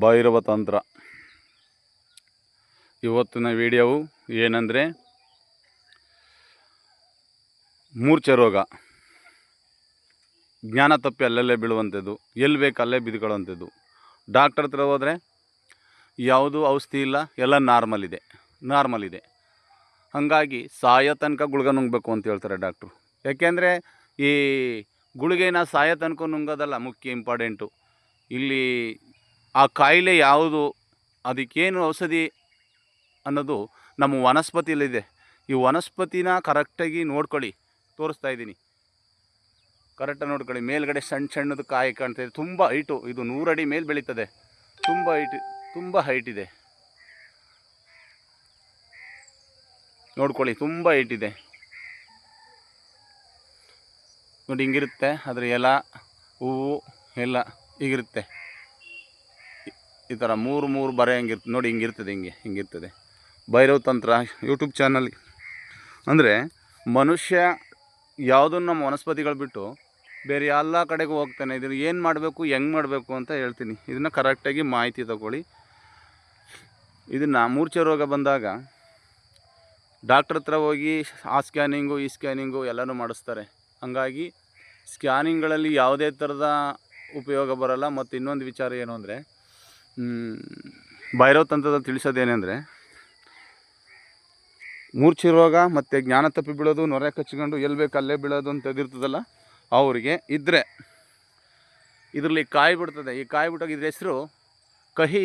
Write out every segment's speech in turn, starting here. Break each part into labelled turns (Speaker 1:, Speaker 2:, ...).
Speaker 1: ಭೈರವ ತಂತ್ರ. ಇವತ್ತಿನ ವಿಡಿಯೋವು ಏನಂದರೆ ಮೂರ್ಛೆ ರೋಗ, ಜ್ಞಾನ ತಪ್ಪಿ ಅಲ್ಲಲ್ಲೇ ಬೀಳುವಂಥದ್ದು, ಎಲ್ಲಿ ಬೇಕು ಅಲ್ಲೇ ಬಿದ್ಕೊಳ್ಳುವಂಥದ್ದು. ಡಾಕ್ಟರ್ ಹತ್ರ ಹೋದರೆ ಯಾವುದೂ ಔಷಧಿ ಇಲ್ಲ, ಎಲ್ಲ ನಾರ್ಮಲ್ ಇದೆ. ಹಾಗಾಗಿ ಸಾಯೋ ತನಕ ಗುಳಿಗೆ ನುಂಗಬೇಕು ಅಂತ ಹೇಳ್ತಾರೆ ಡಾಕ್ಟ್ರು. ಯಾಕೆಂದರೆ ಈ ಗುಳಿಗೆನ ಸಾಯೋ ತನಕ ನುಂಗೋದಲ್ಲ ಮುಖ್ಯ, ಇಂಪಾರ್ಟೆಂಟು. ಇಲ್ಲಿ ಆ ಕಾಯಿಲೆ ಯಾವುದು, ಅದಕ್ಕೇನು ಔಷಧಿ ಅನ್ನೋದು ನಮ್ಮ ವನಸ್ಪತಿಯಲ್ಲಿದೆ. ಈ ವನಸ್ಪತಿನ ಕರೆಕ್ಟಾಗಿ ನೋಡ್ಕೊಳ್ಳಿ, ತೋರಿಸ್ತಾ ಇದ್ದೀನಿ, ಕರೆಕ್ಟಾಗಿ ನೋಡ್ಕೊಳ್ಳಿ. ಮೇಲ್ಗಡೆ ಸಣ್ಣದು ಕಾಯಿ ಕಾಣ್ತಾಯಿದೆ, ತುಂಬ ಹೈಟು, ಇದು 100 ಅಡಿ ಮೇಲೆ ಬೆಳೀತದೆ, ತುಂಬ ಹೈಟ್ ಇದೆ ನೋಡ್ಕೊಳ್ಳಿ, ತುಂಬ ಹೈಟ್ ಇದೆ ನೋಡಿ. ಹಿಂಗಿರುತ್ತೆ ಅದ್ರ ಎಲೆ, ಹೂವು ಎಲ್ಲ ಹೀಗಿರುತ್ತೆ. ಈ ಥರ ಮೂರು ಬರೆ ಹಂಗಿರ್ತದೆ ನೋಡಿ, ಹಿಂಗಿರ್ತದೆ. ಭೈರವ ತಂತ್ರ ಯೂಟ್ಯೂಬ್ ಚಾನಲ್. ಅಂದರೆ ಮನುಷ್ಯ ಯಾವುದನ್ನು ನಮ್ಮ ವನಸ್ಪತಿಗಳು ಬಿಟ್ಟು ಬೇರೆ ಎಲ್ಲ ಕಡೆಗೂ ಹೋಗ್ತಾನೆ. ಇದನ್ನು ಏನು ಮಾಡಬೇಕು, ಹೆಂಗೆ ಮಾಡಬೇಕು ಅಂತ ಹೇಳ್ತೀನಿ. ಇದನ್ನು ಕರೆಕ್ಟಾಗಿ ಮಾಹಿತಿ ತಗೊಳ್ಳಿ. ಇದನ್ನು ಮೂರ್ಛೆ ರೋಗ ಬಂದಾಗ ಡಾಕ್ಟ್ರ್ ಹತ್ರ ಹೋಗಿ ಆ ಸ್ಕ್ಯಾನಿಂಗು ಈ ಸ್ಕ್ಯಾನಿಂಗು ಎಲ್ಲನೂ ಮಾಡಿಸ್ತಾರೆ. ಹಂಗಾಗಿ ಸ್ಕ್ಯಾನಿಂಗ್ಗಳಲ್ಲಿ ಯಾವುದೇ ಥರದ ಉಪಯೋಗ ಬರೋಲ್ಲ. ಮತ್ತು ಇನ್ನೊಂದು ವಿಚಾರ ಏನು ಅಂದರೆ, ಭೈರವ ತಂತ್ರದಲ್ಲಿ ತಿಳಿಸೋದೇನೆಂದರೆ, ಮೂರ್ಛೆ ರೋಗ ಮತ್ತು ಜ್ಞಾನ ತಪ್ಪಿ ಬೀಳೋದು, ನೊರೆ ಕಚ್ಕೊಂಡು ಎಲ್ಲಿ ಬೇಕು ಅಲ್ಲೇ ಬೀಳೋದು ಅಂತ ಇದಿರ್ತದಲ್ಲ, ಅವರಿಗೆ ಇದ್ದರೆ ಇದರಲ್ಲಿ ಕಾಯಿ ಬಿಡ್ತದೆ. ಈ ಕಾಯಿ ಬಿಟ್ಟಾಗ ಇದ್ರ ಹೆಸರು ಕಹಿ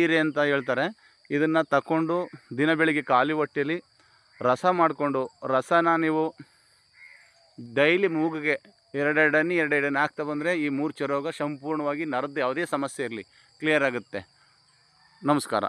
Speaker 1: ಹೀರೆ ಅಂತ ಹೇಳ್ತಾರೆ. ಇದನ್ನು ತಗೊಂಡು ದಿನ ಬೆಳಿಗ್ಗೆ ಖಾಲಿ ಹೊಟ್ಟೆಯಲ್ಲಿ ರಸ ಮಾಡಿಕೊಂಡು, ರಸನ ನೀವು ಡೈಲಿ ಮೂಗಿಗೆ ಎರಡೆರಡು ಹನಿ ಹಾಕ್ತಾ ಬಂದರೆ ಈ ಮೂರ್ಛೆ ರೋಗ ಸಂಪೂರ್ಣವಾಗಿ ನರದ್ದು ಯಾವುದೇ ಸಮಸ್ಯೆ ಇರಲಿ ಕ್ಲಿಯರ್ ಆಗುತ್ತೆ. ನಮಸ್ಕಾರ.